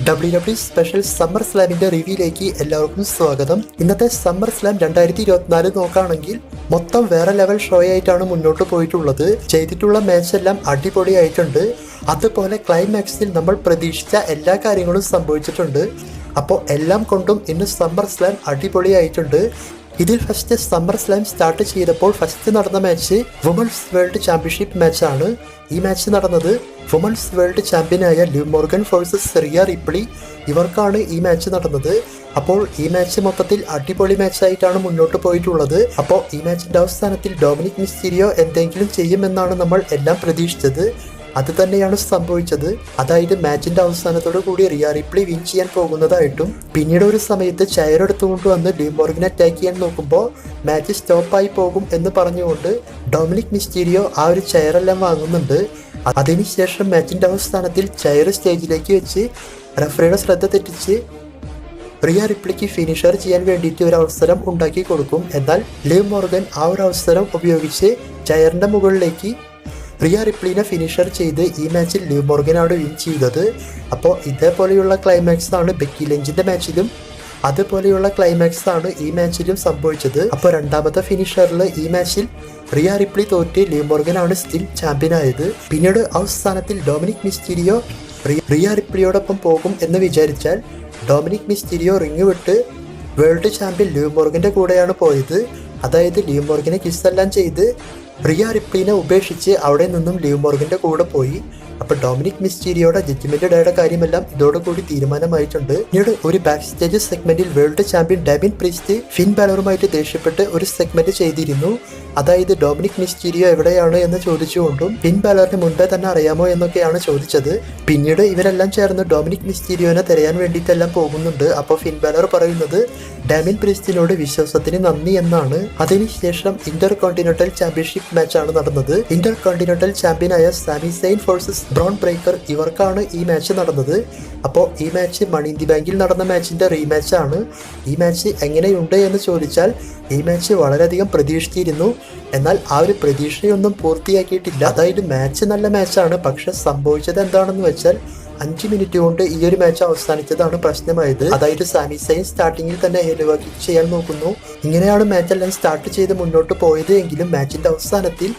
WWE special summer സ്ലാമിന്റെ റിവ്യൂയിലേക്ക് എല്ലാവർക്കും സ്വാഗതം. ഇന്നത്തെ സമ്മർ സ്ലാം 2024 നോക്കുകയാണെങ്കിൽ മൊത്തം വേറെ ലെവൽ ഷോ ആയിട്ടാണ് മുന്നോട്ട് പോയിട്ടുള്ളത്. ചെയ്തിട്ടുള്ള മാച്ച് എല്ലാം അടിപൊളിയായിട്ടുണ്ട്. അതുപോലെ ക്ലൈമാക്സിൽ നമ്മൾ പ്രതീക്ഷിച്ച എല്ലാ കാര്യങ്ങളും സംഭവിച്ചിട്ടുണ്ട്. അപ്പോൾ എല്ലാം കൊണ്ടും ഇന്ന് സമ്മർ സ്ലാം അടിപൊളിയായിട്ടുണ്ട്. ഇതിൽ ഫസ്റ്റ് സമ്മർ സ്ലാം സ്റ്റാർട്ട് ചെയ്തപ്പോൾ ഫസ്റ്റ് നടന്ന മാച്ച് വുമൺസ് വേൾഡ് ചാമ്പ്യൻഷിപ്പ് മാച്ചാണ്. ഈ മാച്ച് നടന്നത് വുമൺസ് വേൾഡ് ചാമ്പ്യനായ Liv Morgan versus Rhea Ripley, ഇവർക്കാണ് ഈ മാച്ച് നടന്നത്. അപ്പോൾ ഈ മാച്ച് മൊത്തത്തിൽ അടിപൊളി മാച്ചായിട്ടാണ് മുന്നോട്ട് പോയിട്ടുള്ളത്. അപ്പോൾ ഈ മാച്ചിന്റെ അവസാനത്തിൽ ഡൊമിനിക് മിസ്റ്റീരിയോ എന്തെങ്കിലും ചെയ്യുമെന്നാണ് നമ്മൾ എല്ലാം പ്രതീക്ഷിച്ചത്. അത് തന്നെയാണ് സംഭവിച്ചത്. അതായത് മാച്ചിന്റെ അവസാനത്തോടു കൂടി റിയ റിപ്ലി വിൻ ചെയ്യാൻ പോകുന്നതായിട്ടും പിന്നീട് ഒരു സമയത്ത് ചെയർ എടുത്തുകൊണ്ട് വന്ന് ലിവ് മോർഗനെ അറ്റാക്ക് ചെയ്യാൻ നോക്കുമ്പോൾ മാച്ച് സ്റ്റോപ്പായി പോകും എന്ന് പറഞ്ഞുകൊണ്ട് ഡൊമിനിക് മിസ്റ്റീരിയോ ആ ഒരു ചെയറെല്ലാം വാങ്ങുന്നുണ്ട്. അതിനുശേഷം മാച്ചിന്റെ അവസാനത്തിൽ ചെയർ സ്റ്റേജിലേക്ക് വെച്ച് റഫറിയുടെ ശ്രദ്ധ തെറ്റിച്ച് റിയ റിപ്ലിക്ക് ഫിനിഷർ ചെയ്യാൻ വേണ്ടിയിട്ട് ഒരു അവസരം ഉണ്ടാക്കി കൊടുക്കും. എന്നാൽ ലിവ് മോർഗൻ ആ ഒരു അവസരം ഉപയോഗിച്ച് ചെയറിന്റെ മുകളിലേക്ക് റിയ റിപ്ലിനെ ഫിനിഷർ ചെയ്ത് ഈ മാച്ചിൽ ലിവ് മോർഗനാണ് വിൻ ചെയ്തത്. അപ്പോൾ ഇതേപോലെയുള്ള ക്ലൈമാക്സ് ആണ് ബെക്കി ലിഞ്ചിന്റെ മാച്ചിലും അതുപോലെയുള്ള ക്ലൈമാക്സ് ആണ് ഈ മാച്ചിലും സംഭവിച്ചത്. അപ്പോൾ രണ്ടാമത്തെ ഫിനിഷറിൽ ഈ മാച്ചിൽ റിയ റിപ്ലി തോറ്റ് ലിവ് മോർഗനാണ് സ്റ്റിൽ ചാമ്പ്യനായത്. പിന്നീട് അവസാനത്തിൽ ഡൊമിനിക് മിസ്റ്റീരിയോ റിയ റിപ്ലിയോടൊപ്പം പോകും എന്ന് വിചാരിച്ചാൽ ഡൊമിനിക് മിസ്റ്റീരിയോ റിങ് വിട്ട് വേൾഡ് ചാമ്പ്യൻ ലിവ് മോർഗന്റെ കൂടെയാണ് പോയത്. അതായത് ലിവ് മോർഗനെ കിസ്സെല്ലാം ചെയ്ത് റിയ റിപ്ലിനെ ഉപേക്ഷിച്ച് അവിടെ നിന്നും ലിവ് മോർഗന്റെ കൂടെ പോയി. അപ്പോൾ ഡൊമിനിക് മിസ്റ്റീരിയോയുടെ ജഡ്ജ്മെന്റ് ഡേയുടെ കാര്യമെല്ലാം ഇതോടുകൂടി തീരുമാനമായിട്ടുണ്ട്. പിന്നീട് ഒരു ബാക്ക് സ്റ്റേജ് സെഗ്മെന്റിൽ world champion Damian Priest Finn ബാലറുമായിട്ട് ദേഷ്യപ്പെട്ട് ഒരു സെഗ്മെന്റ് ചെയ്തിരുന്നു. അതായത് ഡൊമിനിക് മിസ്റ്റീരിയോ എവിടെയാണ് എന്ന് ചോദിച്ചുകൊണ്ടും ഫിൻ ബാലറിന് മുൻപേ തന്നെ അറിയാമോ എന്നൊക്കെയാണ് ചോദിച്ചത്. പിന്നീട് ഇവരെല്ലാം ചേർന്ന് ഡൊമിനിക് മിസ്റ്റീരിയോനെ തിരയാൻ വേണ്ടിയിട്ടെല്ലാം പോകുന്നുണ്ട്. അപ്പോൾ ഫിൻ ബാലർ പറയുന്നത് ഡാമിൻ പ്രീസ്റ്റിനോട് വിശ്വാസത്തിന് നന്ദി എന്നാണ്. അതിനുശേഷം ഇന്റർ കോണ്ടിനെന്റൽ ചാമ്പ്യൻഷിപ്പ് മാച്ചാണ് നടന്നത്. ഇന്റർ കോണ്ടിനെന്റൽ ചാമ്പ്യനായ സാമി സെയിൻ വേഴ്സസ് ബ്രോൺ ബ്രേക്കർ, ഇവർക്കാണ് ഈ മാച്ച് നടന്നത്. അപ്പോൾ ഈ മാച്ച് മണി ഇൻ ദി ബാങ്കിൽ നടന്ന മാച്ചിന്റെ റീമാച്ച് ആണ്. ഈ മാച്ച് എങ്ങനെയുണ്ട് എന്ന് ചോദിച്ചാൽ ഈ മാച്ച് വളരെയധികം പ്രതീക്ഷിച്ചിരുന്നു. എന്നാൽ ആ ഒരു പ്രതീക്ഷയൊന്നും പൂർത്തിയാക്കിയിട്ടില്ല. അതായത് മാച്ച് നല്ല മാച്ചാണ്. പക്ഷെ സംഭവിച്ചത് എന്താണെന്ന് വെച്ചാൽ 5 മിനിറ്റ് കൊണ്ട് ഈ ഒരു മാച്ച് അവസാനിച്ചതാണ് പ്രശ്നമായത്. അതായത് സാമി സെയിൻ സ്റ്റാർട്ടിങ്ങിൽ തന്നെ ഹെലിവ കിക്ക് ചെയ്യാൻ നോക്കുന്നു. ഇങ്ങനെയാണ് മാച്ചെല്ലാം സ്റ്റാർട്ട് ചെയ്ത് മുന്നോട്ട് പോയത്. എങ്കിലും മാച്ചിന്റെ അവസാനത്തിൽ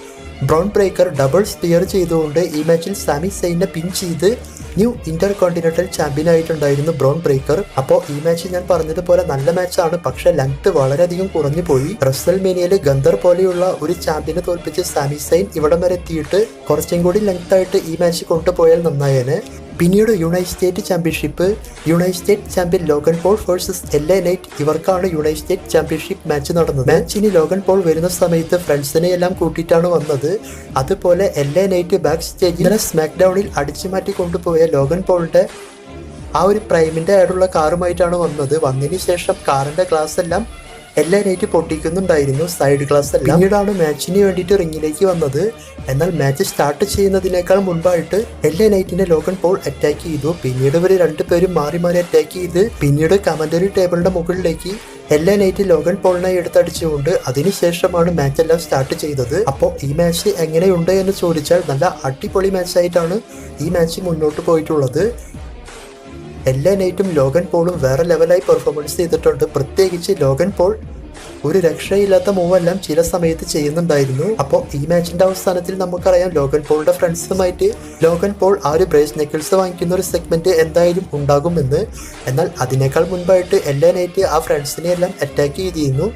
ബ്രോൺ ബ്രേക്കർ ഡബിൾ സ്പിയർ ചെയ്തുകൊണ്ട് ഈ മാച്ചിൽ സാമി സെയിനെ പിൻ ചെയ്ത് ന്യൂ ഇന്റർ കോണ്ടിനെന്റൽ ചാമ്പ്യൻ ആയിട്ടുണ്ടായിരുന്നു ബ്രോൺ ബ്രേക്കർ. അപ്പോൾ ഈ മാച്ച് ഞാൻ പറഞ്ഞതുപോലെ നല്ല മാച്ചാണ്. പക്ഷെ ലെങ്ത് വളരെയധികം കുറഞ്ഞു പോയി. റസൽമേനിയയിൽ ഗന്ധർ പോലെയുള്ള ഒരു ചാമ്പ്യനെ തോൽപ്പിച്ച് സാമി സെയിൻ ഇവിടം വരെ എത്തിയിട്ട് കുറച്ചും കൂടി ലെങ്ത് ആയിട്ട് ഈ മാച്ച് കൊണ്ടുപോയാൽ നന്നായേനെ. പിന്നീട് United State championship United State champion Logan Paul versus LA Knight, ഇവർക്കാണ് യുണൈറ്റഡ് സ്റ്റേറ്റ് ചാമ്പ്യൻഷിപ്പ് മാച്ച് നടന്നത്. മാച്ചിന് ലോഗൻ പോൾ വരുന്ന സമയത്ത് ഫ്രണ്ട്സിനെ എല്ലാം കൂട്ടിയിട്ടാണ് വന്നത്. അതുപോലെ LA നൈറ്റ് ബാക്ക് സ്റ്റേജിൽ സ്മാക്ക് ഡൗണിൽ അടിച്ചു മാറ്റി കൊണ്ടുപോയ ലോഗൻ പോളിന്റെ ആ ഒരു പ്രൈമിന്റെ ആയിട്ടുള്ള കാറുമായിട്ടാണ് വന്നത്. വന്നതിന് ശേഷം കാറിന്റെ ഗ്ലാസ് എല്ലാം LA നൈറ്റ് പൊട്ടിക്കുന്നുണ്ടായിരുന്നു, സൈഡ് ഗ്ലാസ് എല്ലാം. പിന്നീടാണ് മാച്ചിന് വേണ്ടിയിട്ട് റിങ്ങിലേക്ക് വന്നത്. എന്നാൽ മാച്ച് സ്റ്റാർട്ട് ചെയ്യുന്നതിനേക്കാൾ മുൻപായിട്ട് LA നൈറ്റിനെ ലോഗൻ പോൾ അറ്റാക്ക് ചെയ്തു. പിന്നീട് ഇവർ രണ്ടുപേരും മാറി മാറി അറ്റാക്ക് ചെയ്ത് പിന്നീട് കമന്ററി ടേബിളിന്റെ മുകളിലേക്ക് LA നൈറ്റ് ലോഗൻ പോളിനെ എടുത്തടിച്ചുകൊണ്ട് അതിനുശേഷമാണ് മാച്ച് എല്ലാം സ്റ്റാർട്ട് ചെയ്തത്. അപ്പോൾ ഈ മാച്ച് എങ്ങനെയുണ്ട് എന്ന് ചോദിച്ചാൽ നല്ല അടിപൊളി മാച്ചായിട്ടാണ് ഈ മാച്ച് മുന്നോട്ട് പോയിട്ടുള്ളത്. LA നൈറ്റും ലോഗൻ പോളും വേറെ ലെവലായി പെർഫോമൻസ് ചെയ്തിട്ടുണ്ട്. പ്രത്യേകിച്ച് ലോഗൻ പോൾ ഒരു രക്ഷയില്ലാത്ത മൂവെല്ലാം ചില സമയത്ത് ചെയ്യുന്നുണ്ടായിരുന്നു. അപ്പോൾ ഈ മാച്ചിന്റെ അവസാനത്തിൽ നമുക്കറിയാം ലോഗൻ പോളിന്റെ ഫ്രണ്ട്സുമായിട്ട് ലോഗൻ പോൾ ആ ഒരു ബ്രേസ് നെക്കിൾസ് വാങ്ങിക്കുന്ന ഒരു സെഗ്മെന്റ് എന്തായാലും ഉണ്ടാകുമെന്ന്. എന്നാൽ അതിനേക്കാൾ മുൻപായിട്ട് LA നൈറ്റ് ആ ഫ്രണ്ട്സിനെ എല്ലാം അറ്റാക്ക് ചെയ്തിരുന്നു.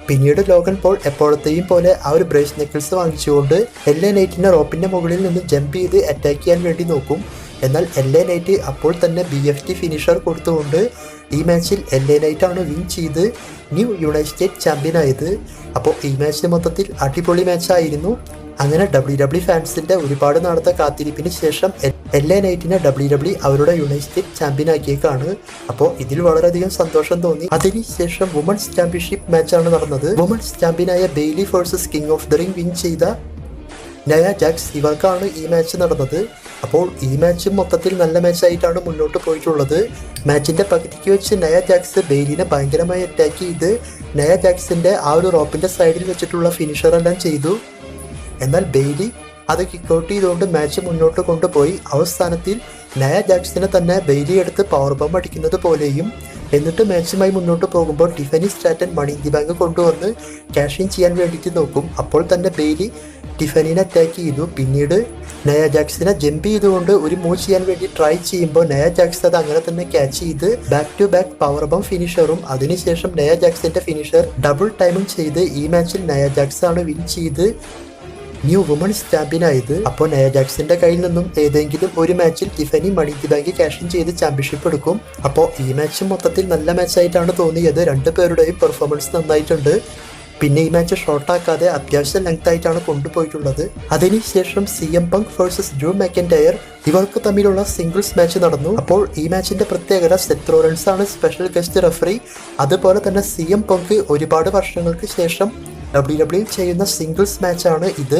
പിന്നീട് ലോഗൻ പോൾ എപ്പോഴത്തെയും പോലെ ആ ഒരു ബ്രേസ് നെക്കിൾസ് വാങ്ങിച്ചുകൊണ്ട് LA നൈറ്റിനെ റോപ്പിന്റെ മുകളിൽ നിന്ന് ജമ്പ് ചെയ്ത് അറ്റാക്ക് ചെയ്യാൻ വേണ്ടി നോക്കും. എന്നാൽ LA നൈറ്റ് അപ്പോൾ തന്നെ BFT ഫിനിഷർ കൊടുത്തുകൊണ്ട് ഈ മാച്ചിൽ LA നൈറ്റ് ആണ് വിൻ ചെയ്ത് ന്യൂ യുണൈറ്റഡ് സ്റ്റേറ്റ് ചാമ്പ്യൻ ആയത്. അപ്പോൾ ഈ മാച്ച് മൊത്തത്തിൽ അടിപൊളി മാച്ചായിരുന്നു. അങ്ങനെ WWE ഫാൻസിന്റെ ഒരുപാട് നാളത്തെ കാത്തിരിപ്പിന് ശേഷം LA നൈറ്റിനെ WWE അവരുടെ യുണൈറ്റഡ് സ്റ്റേറ്റ് ചാമ്പ്യൻ ആക്കിയേക്കാണ്. അപ്പോൾ ഇതിൽ വളരെയധികം സന്തോഷം തോന്നി. അതിനുശേഷം വുമൺസ് ചാമ്പ്യൻഷിപ്പ് മാച്ചാണ് നടന്നത്. വുമൺസ് ചാമ്പ്യനായ Bailey versus king of the ring win ചെയ്ത നയ ജാക്സ്, ഇവർക്കാണ് ഈ മാച്ച് നടന്നത്. അപ്പോൾ ഈ മാച്ച് മൊത്തത്തിൽ നല്ല മാച്ചായിട്ടാണ് മുന്നോട്ട് പോയിട്ടുള്ളത്. മാച്ചിന്റെ പകുതിക്ക് വെച്ച് നയ ജാക്സ് ബെയ്ലിനെ ഭയങ്കരമായി അറ്റാക്ക് ചെയ്ത് നയ ജാക്സിന്റെ ആ ഒരു റോപ്പിന്റെ സൈഡിൽ വെച്ചിട്ടുള്ള ഫിനിഷർ എല്ലാം ചെയ്തു. എന്നാൽ ബെയ്ലി അത് കിക്കൗട്ട് ചെയ്തുകൊണ്ട് മാച്ച് മുന്നോട്ട് കൊണ്ടുപോയി. അവസാനത്തിൽ നയ ജാക്സിനെ തന്നെ ബെയ്ലി എടുത്ത് പവർ ബം അടിക്കുന്നത് പോലെയും, എന്നിട്ട് മാച്ചുമായി മുന്നോട്ട് പോകുമ്പോൾ Tiffany Stratton money in the bank കൊണ്ടുവന്ന് ക്യാഷ് ഇൻ ചെയ്യാൻ വേണ്ടിയിട്ട് നോക്കും. അപ്പോൾ തന്നെ ബെയ്ലി ടിഫനിനെ അറ്റാക്ക് ചെയ്തു. പിന്നീട് നയ ജാക്സിനെ ജമ്പ് ചെയ്തുകൊണ്ട് ഒരു മൂവ് ചെയ്യാൻ വേണ്ടി ട്രൈ ചെയ്യുമ്പോൾ നയ ജാക്സ് അത് അങ്ങനെ തന്നെ ക്യാച്ച് ചെയ്ത് ബാക്ക് ടു ബാക്ക് പവർ ബം ഫിനിഷറും അതിനുശേഷം നയ ജാക്സിന്റെ ഫിനിഷർ ഡബിൾ ടൈമും ചെയ്ത് ഈ മാച്ചിൽ നയ ജാക്സ് ആണ് വിൻ ചെയ്ത് ന്യൂ വുമൺസ് ചാമ്പ്യനായത്. അപ്പോൾ നയ ജാക്സിന്റെ കയ്യിൽ നിന്നും ഏതെങ്കിലും ഒരു മാച്ചിൽ Tiffany money in the bank cash in ചെയ്ത് ചാമ്പ്യൻഷിപ്പ് എടുക്കും. അപ്പോൾ ഈ മാച്ച് മൊത്തത്തിൽ നല്ല മാച്ചായിട്ടാണ് തോന്നിയത്. രണ്ടുപേരുടെയും പെർഫോമൻസ് നന്നായിട്ടുണ്ട്. പിന്നെ ഈ മാച്ച് ഷോർട്ടാക്കാതെ അത്യാവശ്യം ലെങ്ത് ആയിട്ടാണ് കൊണ്ടുപോയിട്ടുള്ളത്. അതിനുശേഷം CM Punk വേഴ്സസ് ഡ്രൂ മാക്കൻടയർ ഇവർക്ക് തമ്മിലുള്ള സിംഗിൾസ് മാച്ച് നടന്നു. അപ്പോൾ ഈ മാച്ചിന്റെ പ്രത്യേകത സെത്ത് റോളൻസ് ആണ് സ്പെഷ്യൽ ഗസ്റ്റ് റഫറി. അതുപോലെ തന്നെ CM Punk ഒരുപാട് വർഷങ്ങൾക്ക് ശേഷം WWE ചെയ്യുന്ന സിംഗിൾസ് മാച്ചാണ് ഇത്.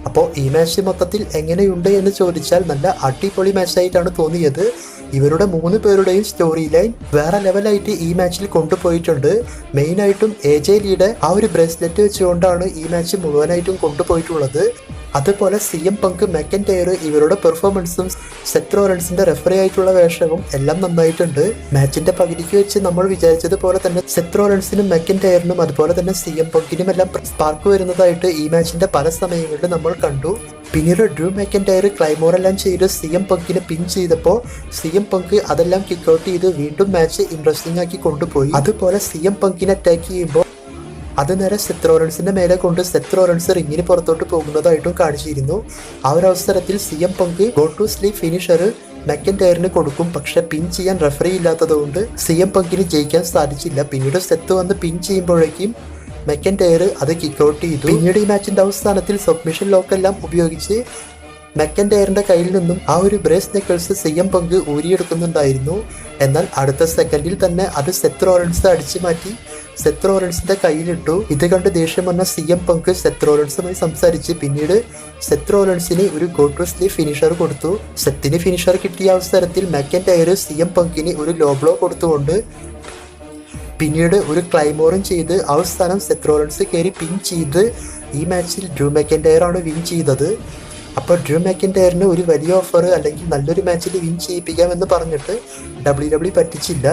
അപ്പോൾ ഈ മാച്ച് മൊത്തത്തിൽ എങ്ങനെയുണ്ട് എന്ന് ചോദിച്ചാൽ നല്ല അടിപൊളി മാച്ചായിട്ടാണ് തോന്നിയത്. ഇവരുടെ 3 പേരുടെയും സ്റ്റോറി ലൈൻ വേറെ ലെവലായിട്ട് ഈ മാച്ചിൽ കൊണ്ടുപോയിട്ടുണ്ട്. മെയിനായിട്ടും AJ ലീയുടെ ആ ഒരു ബ്രേസ്ലെറ്റ് വെച്ചുകൊണ്ടാണ് ഈ മാച്ച് മുഴുവനായിട്ടും കൊണ്ടുപോയിട്ടുള്ളത്. അതുപോലെ CM Punk മെക്കൻടയർ ഇവരുടെ പെർഫോമൻസും സെത്ത് റോളൻസിന്റെ റെഫറി ആയിട്ടുള്ള വേഷവും എല്ലാം നന്നായിട്ടുണ്ട്. മാച്ചിന്റെ പകുതിക്ക് വെച്ച് നമ്മൾ വിചാരിച്ചതുപോലെ തന്നെ സെത്ത് റോളൻസിനും മെക്കൻടയറിനും അതുപോലെ തന്നെ CM Punkനും എല്ലാം സ്പാർക്ക് വരുന്നതായിട്ട് ഈ മാച്ചിന്റെ പല സമയങ്ങളിൽ നമ്മൾ കണ്ടു. പിന്നീട് ഡ്രൂ മാക്കൻടയർ ക്ലൈമോറെല്ലാം ചെയ്ത് CM Punkനെ പിൻ ചെയ്തപ്പോൾ CM Punk അതെല്ലാം കിക്ക് ഔട്ട് ചെയ്ത് വീണ്ടും മാച്ച് ഇൻട്രസ്റ്റിംഗ് ആക്കി കൊണ്ടുപോയി. അതുപോലെ CM Punkനെ അറ്റാക്ക് ചെയ്യുമ്പോൾ അത് നേരെ സെത്ത് റോളൻസിന്റെ മേലെ കൊണ്ട് സെത്ത് റോളൻസ് റിങ്ങിന് പുറത്തോട്ട് പോകുന്നതായിട്ടും കാണിച്ചിരുന്നു. ആ ഒരു അവസരത്തിൽ CM Punk go to sleep finisher മെക്കൻടയറിന് കൊടുക്കും. പക്ഷെ പിൻ ചെയ്യാൻ റെഫറി ഇല്ലാത്തതുകൊണ്ട് CM Punkന് ജയിക്കാൻ സാധിച്ചില്ല. പിന്നീട് സെത്ത് വന്ന് പിൻ ചെയ്യുമ്പോഴേക്കും മെക്കൻടയർ അത് കിക്ക് ഔട്ട് ചെയ്തു. പിന്നീട് ഈ മാച്ചിന്റെ അവസാനത്തിൽ സബ്മിഷൻ ലോക്കെല്ലാം ഉപയോഗിച്ച് മെക്കൻടയറിന്റെ കയ്യിൽ നിന്നും ആ ഒരു ബ്രേസ് നെക്കിൾസ് CM Punk ഊരിയെടുക്കുന്നുണ്ടായിരുന്നു. എന്നാൽ അടുത്ത സെക്കൻഡിൽ തന്നെ അത് സെത്ത് റോളൻസ് അടിച്ചു മാറ്റി സെത്ത് റോളൻസിന്റെ കയ്യിലിട്ടു. ഇത് കണ്ട് ദേഷ്യം വന്ന CM Punk സെത്ത് റോളൻസുമായി സംസാരിച്ച് പിന്നീട് സെത്ത് റോളൻസിന് ഒരു ഗോ ടു സ്ലീപ്പ് ഫിനിഷർ കൊടുത്തു. സെത്തിന് ഫിനിഷർ കിട്ടിയ അവസരത്തിൽ മെക്കൻടയർ CM Punkന് ഒരു ലോ ബ്ലോ കൊടുത്തുകൊണ്ട് പിന്നീട് ഒരു ക്ലൈമോറും ചെയ്ത് അവസാനം സെത്ത് റോളൻസ് കയറി പിൻ ചെയ്ത് ഈ മാച്ചിൽ ഡ്രൂ മാക്കൻടയർ ആണ് വിൻ ചെയ്തത്. അപ്പോൾ ഡ്രൂ മാക്കൻടയറിന് ഒരു വലിയ ഓഫർ അല്ലെങ്കിൽ നല്ലൊരു മാച്ചിൽ വിൻ ചെയ്യിപ്പിക്കാമെന്ന് പറഞ്ഞിട്ട് WWE പറ്റിച്ചില്ല.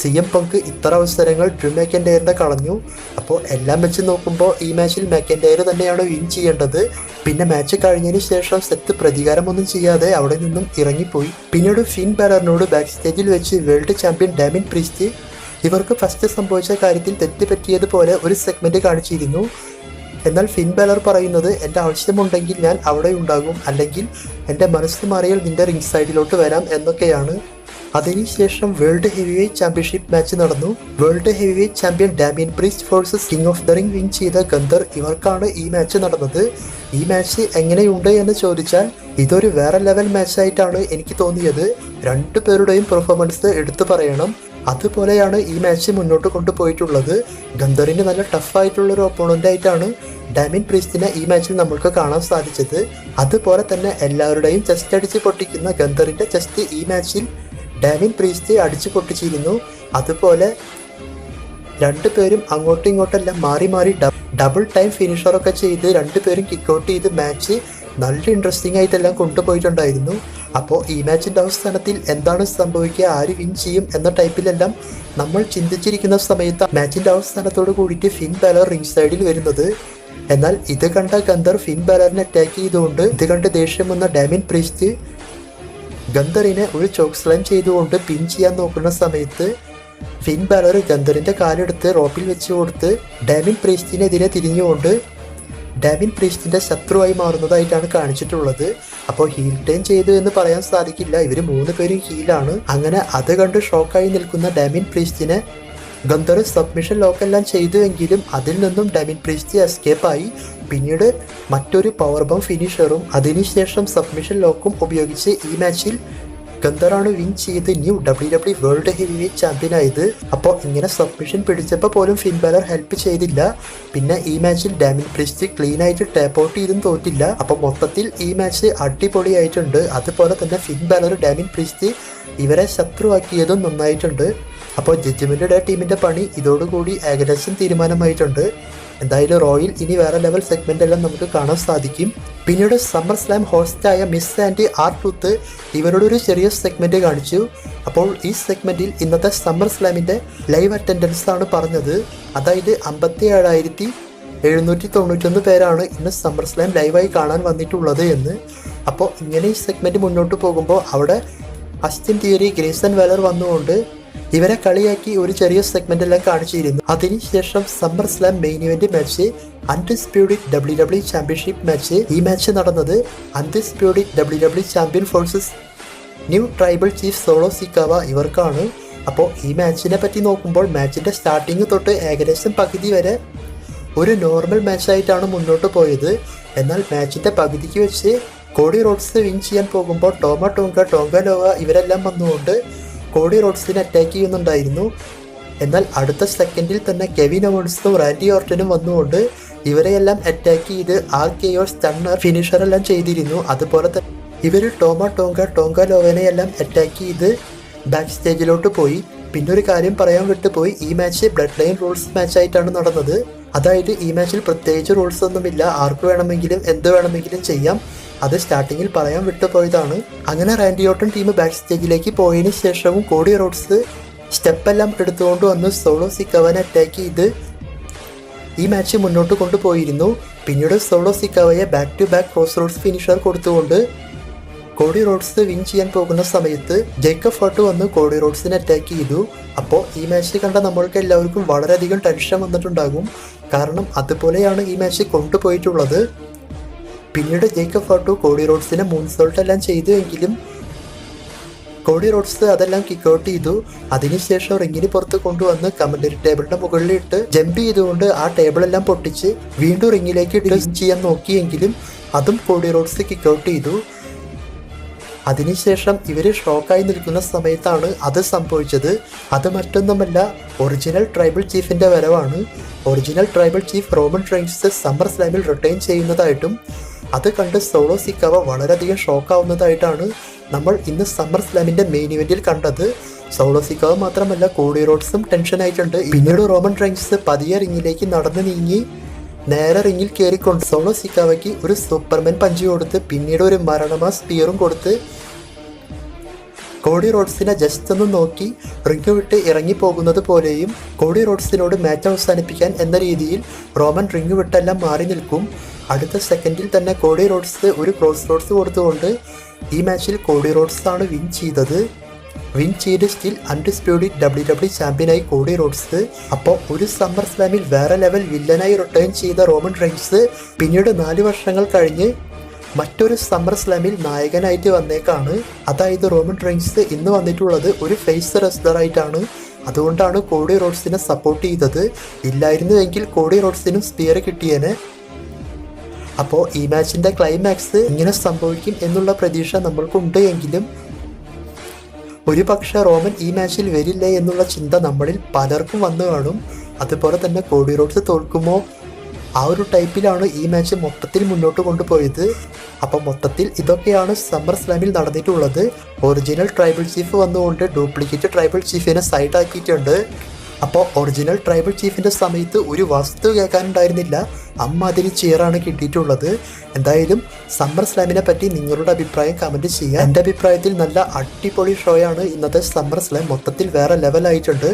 CM Punk ഇത്ര അവസരങ്ങൾ ഡ്രൂ മാക്കൻടയറിന്റെ കളഞ്ഞു. അപ്പോൾ എല്ലാം വെച്ച് നോക്കുമ്പോൾ ഈ മാച്ചിൽ മാക്കൻടയർ തന്നെയാണ് വിൻ ചെയ്യേണ്ടത്. പിന്നെ മാച്ച് കഴിഞ്ഞതിന് ശേഷം സെത്ത് പ്രതികാരമൊന്നും ചെയ്യാതെ അവിടെ നിന്നും ഇറങ്ങിപ്പോയി. പിന്നീട് ഫിൻ ബാലറിനോട് ബാക്ക് സ്റ്റേജിൽ വെച്ച് വേൾഡ് ചാമ്പ്യൻ ഡാമിൻ പ്രീസ്റ്റ് ഇവർക്ക് ഫസ്റ്റ് സംഭവിച്ച കാര്യത്തിൽ തെറ്റ് പറ്റിയതുപോലെ ഒരു സെഗ്മെന്റ് കാണിച്ചിരുന്നു. എന്നാൽ ഫിൻ ബാലർ പറയുന്നത് എൻ്റെ ആവശ്യമുണ്ടെങ്കിൽ ഞാൻ അവിടെ ഉണ്ടാകും, അല്ലെങ്കിൽ എൻ്റെ മനസ്സ് മാറിയാൽ നിന്റെ റിംഗ് സൈഡിലോട്ട് വരാം എന്നൊക്കെയാണ്. അതിനുശേഷം വേൾഡ് ഹെവിവെയ്റ്റ് ചാമ്പ്യൻഷിപ്പ് മാച്ച് നടന്നു. World heavyweight champion Damian Priest versus king of the ring win ചെയ്ത ഗന്ധർ ഇവർക്കാണ് ഈ മാച്ച് നടന്നത്. ഈ മാച്ച് എങ്ങനെയുണ്ട് എന്ന് ചോദിച്ചാൽ ഇതൊരു വേറെ ലെവൽ മാച്ചായിട്ടാണ് എനിക്ക് തോന്നിയത്. രണ്ടു പേരുടെയും പെർഫോമൻസ് എടുത്തു പറയണം. അതുപോലെയാണ് ഈ മാച്ച് മുന്നോട്ട് കൊണ്ടുപോയിട്ടുള്ളത്. ഗന്ധറിന് നല്ല ടഫായിട്ടുള്ളൊരു ഒപ്പോണൻ്റ് ആയിട്ടാണ് ഡാമിൻ പ്രീസ്റ്റിനെ ഈ മാച്ചിൽ നമ്മൾക്ക് കാണാൻ സാധിച്ചത്. അതുപോലെ തന്നെ എല്ലാവരുടെയും ചെസ്റ്റ് അടിച്ച് പൊട്ടിക്കുന്ന ഗന്ധറിൻ്റെ ചെസ്റ്റ് ഈ മാച്ചിൽ ഡാമിൻ പ്രീസ്റ്റ് അടിച്ചു പൊട്ടിച്ചിരുന്നു. അതുപോലെ രണ്ടുപേരും അങ്ങോട്ടും ഇങ്ങോട്ടെല്ലാം മാറി മാറി ഡബിൾ ടൈം ഫിനിഷറൊക്കെ ചെയ്ത് രണ്ടുപേരും കിക്ക് ഔട്ട് ചെയ്ത് മാച്ച് നല്ല ഇൻട്രസ്റ്റിംഗ് ആയിട്ടെല്ലാം കൊണ്ടുപോയിട്ടുണ്ടായിരുന്നു. അപ്പോൾ ഈ മാച്ചിൻ്റെ അവസാനത്തിൽ എന്താണ് സംഭവിക്കുക, ആര് വിൻ ചെയ്യും എന്ന ടൈപ്പിലെല്ലാം നമ്മൾ ചിന്തിച്ചിരിക്കുന്ന സമയത്ത് മാച്ചിൻ്റെ അവസാനത്തോട് കൂടിയിട്ട് ഫിൻ ബാലർ റിംഗ് സൈഡിൽ വരുന്നത്. എന്നാൽ ഇത് കണ്ട ഗന്ധർ ഫിൻ ബാലറിനെ അറ്റാക്ക് ചെയ്തുകൊണ്ട് ഇത് കണ്ട് ദേഷ്യം വന്ന ഡാമിൻ പ്രീസ്റ്റ് ഗന്ധറിനെ ഒരു ചോക്ക് സ്ലാം ചെയ്തുകൊണ്ട് പിൻ ചെയ്യാൻ നോക്കുന്ന സമയത്ത് ഫിൻ ബാലർ ഗന്ധറിൻ്റെ കാലെടുത്ത് റോപ്പിൽ വെച്ച് കൊടുത്ത് ഡാമിൻ പ്രീസ്റ്റിനെതിരെ തിരിഞ്ഞുകൊണ്ട് ഡാമിൻ പ്രീസ്റ്റിന്റെ ശത്രുവായി മാറുന്നതായിട്ടാണ് കാണിച്ചിട്ടുള്ളത്. അപ്പോൾ ഹീൽ ടേൺ ചെയ്തു എന്ന് പറയാൻ സാധിക്കില്ല, ഇവർ 3 പേരും ഹീലാണ്. അങ്ങനെ അത് കണ്ട് ഷോക്കായി നിൽക്കുന്ന ഡാമിൻ പ്രീസ്റ്റിനെ ഗന്ധർ സബ്മിഷൻ ലോക്കെല്ലാം ചെയ്തുവെങ്കിലും അതിൽ നിന്നും ഡാമിൻ പ്രീസ്റ്റ് എസ്കേപ്പായി. പിന്നീട് മറ്റൊരു പവർ ബം ഫിനിഷറും അതിനുശേഷം സബ്മിഷൻ ലോക്കും ഉപയോഗിച്ച് ഈ മാച്ചിൽ ഗന്ധറാണ് വിൻ ചെയ്ത് ന്യൂ WWE വേൾഡ് ഹെവിവെയ്റ്റ് ചാമ്പ്യനായത്. അപ്പോൾ ഇങ്ങനെ സബ്മിഷൻ പിടിച്ചപ്പോൾ പോലും ഫിൻ ബാലർ ഹെൽപ്പ് ചെയ്തില്ല. പിന്നെ ഈ മാച്ചിൽ ഡാമിൻ പ്രീസ്റ്റ് ക്ലീൻ ആയിട്ട് ടാപ്പ് ഔട്ട് ചെയ്തും തോറ്റില്ല. അപ്പോൾ മൊത്തത്തിൽ ഈ മാച്ച് അടിപൊളിയായിട്ടുണ്ട്. അതുപോലെ തന്നെ ഫിൻ ബാലർ ഡാമിൻ പ്രീസ്റ്റ് ഇവരെ ശത്രുവാക്കിയതും നന്നായിട്ടുണ്ട്. അപ്പോൾ ജഡ്ജ്മെന്റ് ഡേ ടീമിന്റെ പണി ഇതോടുകൂടി ഏകദേശം തീരുമാനമായിട്ടുണ്ട്. എന്തായാലും റോയിൽ ഇനി വേറെ ലെവൽ സെഗ്മെന്റ് എല്ലാം നമുക്ക് കാണാൻ സാധിക്കും. പിന്നീട് സമ്മർ സ്ലാം ഹോസ്റ്റായ മിസ് ആൻഡ് ആർ ട്രൂത്ത് ഇവരോടൊരു ചെറിയ സെഗ്മെൻറ്റ് കാണിച്ചു. അപ്പോൾ ഈ സെഗ്മെൻറ്റിൽ ഇന്നത്തെ സമ്മർ സ്ലാമിൻ്റെ ലൈവ് അറ്റൻഡൻസ് ആണ് പറഞ്ഞത്. അതായത് 57,791 പേരാണ് ഇന്ന് സമ്മർ സ്ലാം ലൈവായി കാണാൻ വന്നിട്ടുള്ളത് എന്ന്. അപ്പോൾ ഇങ്ങനെ ഈ സെഗ്മെൻറ്റ് മുന്നോട്ട് പോകുമ്പോൾ അവിടെ അസ്റ്റിൻ തിയറി, ഗ്രേസൺ വാലർ വന്നുകൊണ്ട് ഇവരെ കളിയാക്കി ഒരു ചെറിയ സെഗ്മെന്റ് എല്ലാം കാണിച്ചിരുന്നു. അതിനുശേഷം summer slam main event match undisputed WWE championship match. ഈ മാച്ച് നടന്നത് undisputed WWE champion versus new tribal chief Solo Sikoa ഇവർക്കാണ്. അപ്പോൾ ഈ മാച്ചിനെ പറ്റി നോക്കുമ്പോൾ മാച്ചിന്റെ സ്റ്റാർട്ടിങ് തൊട്ട് ഏകദേശം പകുതി വരെ ഒരു നോർമൽ മാച്ചായിട്ടാണ് മുന്നോട്ട് പോയത്. എന്നാൽ മാച്ചിന്റെ പകുതിക്ക് വെച്ച് കോഡി റോഡ്സ് വിൻ ചെയ്യാൻ പോകുമ്പോൾ ടോങ്ക ലോവ ഇവരെല്ലാം വന്നുകൊണ്ട് കോഡി റോഡ്സിനെ അറ്റാക്ക് ചെയ്യുന്നുണ്ടായിരുന്നു. എന്നാൽ അടുത്ത സെക്കൻഡിൽ തന്നെ കെവിൻ ഓവൻസും റാൻഡി ഓർട്ടനും വന്നുകൊണ്ട് ഇവരെയെല്ലാം അറ്റാക്ക് ചെയ്ത് RKO സ്റ്റണ്ണർ ഫിനിഷർ എല്ലാം ചെയ്തിരുന്നു. അതുപോലെ തന്നെ ഇവർ ടോങ്ക ലോവനെയെല്ലാം അറ്റാക്ക് ചെയ്ത് ബാക്ക് സ്റ്റേജിലോട്ട് പോയി. പിന്നൊരു കാര്യം പറയാൻ വിട്ടുപോയി, ഈ മാച്ച് ബ്ലഡ് ലൈൻ റൂൾസ് മാച്ചായിട്ടാണ് നടന്നത്. അതായത് ഈ മാച്ചിൽ പ്രത്യേകിച്ച് റൂൾസ് ഒന്നുമില്ല, ആർക്ക് വേണമെങ്കിലും എന്ത് വേണമെങ്കിലും ചെയ്യാം. അത് സ്റ്റാർട്ടിങ്ങിൽ പറയാൻ വിട്ടുപോയതാണ്. അങ്ങനെ റാൻഡി ഓർട്ടൺ ടീം ബാക്ക് സ്റ്റേജിലേക്ക് പോയതിനു ശേഷവും കോഡി റോഡ്സ് സ്റ്റെപ്പെല്ലാം എടുത്തുകൊണ്ട് വന്ന് സോളോ സിക്കാവനെ അറ്റാക്ക് ചെയ്ത് ഈ മാച്ച് മുന്നോട്ട് കൊണ്ടുപോയിരുന്നു. പിന്നീട് സോളോ സിക്കാവയെ back to back Cross Rhodes finisher കൊടുത്തുകൊണ്ട് കോഡി റോഡ്സ് വിൻ ചെയ്യാൻ പോകുന്ന സമയത്ത് ജേക്കബ് ഫർട്ട് വന്ന് കോഡി റോഡ്സിനെ അറ്റാക്ക് ചെയ്തു. അപ്പോൾ ഈ മാച്ച് കണ്ട നമ്മൾക്ക് എല്ലാവർക്കും വളരെയധികം ടെൻഷൻ വന്നിട്ടുണ്ടാകും. കാരണം അതുപോലെയാണ് ഈ മാച്ച് കൊണ്ടുപോയിട്ടുള്ളത്. പിന്നീട് ജേക്കബ് ഫർട്ട് കോഡി റോഡ്സിനെ മൂൺസോൾട്ട് എല്ലാം ചെയ്തു എങ്കിലും കോഡി റോഡ്സ് അതെല്ലാം കിക്ക് ഔട്ട് ചെയ്തു. അതിനുശേഷം റിങ്ങിന് പുറത്ത് കൊണ്ടുവന്ന് കമന്ററി ടേബിളിന്റെ മുകളിലിട്ട് ജമ്പ് ചെയ്തുകൊണ്ട് ആ ടേബിളെല്ലാം പൊട്ടിച്ച് വീണ്ടും റിങ്ങിലേക്ക് ഡിസ് ചെയ്യാൻ നോക്കിയെങ്കിലും അതും കോഡി റോഡ്സ് കിക്ക് ഔട്ട് ചെയ്തു. അതിനുശേഷം ഇവർ ഷോക്കായി നിൽക്കുന്ന സമയത്താണ് അത് സംഭവിച്ചത്. അത് മറ്റൊന്നുമല്ല, ഒറിജിനൽ ട്രൈബൽ ചീഫിന്റെ വരവാണ്. Original tribal chief Roman Reigns summer സ്ലാമിൽ റിട്ടേൺ ചെയ്യുന്നതായിട്ടും അത് കണ്ട് സോളോ സിക്കാവ വളരെയധികം ഷോക്കാവുന്നതായിട്ടാണ് നമ്മൾ ഇന്ന് സമ്മർ സ്ലാമിന്റെ മെയിൻ ഇവന്റിൽ കണ്ടത്. സോളോ സിക്കാവ മാത്രമല്ല, കോഡി റോഡ്സും ടെൻഷനായിട്ടുണ്ട്. പിന്നീട് റോമൻ റെയിൻസ് പതിയെ റിങ്ങിലേക്ക് നടന്നു നീങ്ങി നേരെ റിങ്ങിൽ കയറിക്കൊണ്ട് സോളോ സിക്കാവയ്ക്ക് ഒരു സൂപ്പർമാൻ പഞ്ച് കൊടുത്ത് പിന്നീട് ഒരു മരണമാ സ്പീറും കൊടുത്ത് കോഡി റോഡ്സിനെ ജസ്റ്റ് ഒന്ന് നോക്കി റിങ് വിട്ട് ഇറങ്ങി പോകുന്നത് പോലെയും കോഡി റോഡ്സിനോട് മാച്ച് അവസാനിപ്പിക്കാൻ എന്ന രീതിയിൽ റോമൻ റിങ് വിട്ടെല്ലാം മാറി നിൽക്കും. അടുത്ത സെക്കൻഡിൽ തന്നെ കോഡി റോഡ്സ് ഒരു ക്രോസ് റോഡ്സ് കൊടുത്തുകൊണ്ട് ഈ മാച്ചിൽ കോഡി റോഡ്സ് ആണ് വിൻ ചെയ്തത്. വിൻ ചെയ്ത് സ്റ്റിൽ അൺഡിസ്പ്യൂട്ടഡ് WWE ചാമ്പ്യനായി കോഡി റോഡ്സ്. അപ്പോൾ ഒരു സമ്മർ സ്ലാമിൽ വേറെ ലെവൽ വില്ലനായി റിട്ടേൺ ചെയ്ത റോമൻ റെയിൻസ് പിന്നീട് 4 വർഷങ്ങൾ കഴിഞ്ഞ് മറ്റൊരു സമ്മർ സ്ലാമിൽ നായകനായിട്ട് വന്നേക്കാണ്. അതായത് റോമൻ റെയിൻസ് ഇന്ന് വന്നിട്ടുള്ളത് ഒരു ഫേസ് റെസ്ലറായിട്ടാണ്. അതുകൊണ്ടാണ് കോഡി റോഡ്സിനെ സപ്പോർട്ട് ചെയ്തത്. ഇല്ലായിരുന്നുവെങ്കിൽ കോഡി റോഡ്സിനും സ്പിയർ കിട്ടിയേനെ. അപ്പോൾ ഈ മാച്ചിൻ്റെ ക്ലൈമാക്സ് ഇങ്ങനെ സംഭവിക്കും എന്നുള്ള പ്രതീക്ഷ നമ്മൾക്കുണ്ട് എങ്കിലും ഒരു പക്ഷേ റോമൻ ഈ മാച്ചിൽ വരില്ലേ എന്നുള്ള ചിന്ത നമ്മളിൽ പലർക്കും വന്നു കാണും. അതുപോലെ തന്നെ കോഡി റോഡ്സ് തോൽക്കുമോ ആ ഒരു ടൈപ്പിലാണ് ഈ മാച്ച് മൊത്തത്തിൽ മുന്നോട്ട് കൊണ്ടുപോയത്. അപ്പോൾ മൊത്തത്തിൽ ഇതൊക്കെയാണ് സമ്മർ സ്ലാമിൽ നടന്നിട്ടുള്ളത്. ഒറിജിനൽ ട്രൈബൽ ചീഫ് വന്നുകൊണ്ട് ഡ്യൂപ്ലിക്കേറ്റ് ട്രൈബൽ ചീഫിനെ സൈഡ് ആക്കിയിട്ടുണ്ട്. അപ്പോൾ ഒറിജിനൽ ട്രൈബൽ ചീഫിൻ്റെ സമയത്ത് ഒരു വസ്തു കേൾക്കാനുണ്ടായിരുന്നില്ല, അമ്മാതിരി ചെയറാണ് കിട്ടിയിട്ടുള്ളത്. എന്തായാലും സമ്മർ സ്ലാമിനെ പറ്റി നിങ്ങളുടെ അഭിപ്രായം കമൻറ്റ് ചെയ്യുക. എൻ്റെ അഭിപ്രായത്തിൽ നല്ല അടിപൊളി ഷോയാണ് ഇന്നത്തെ സമ്മർ സ്ലാം. മൊത്തത്തിൽ വേറെ ലെവലായിട്ടുണ്ട്.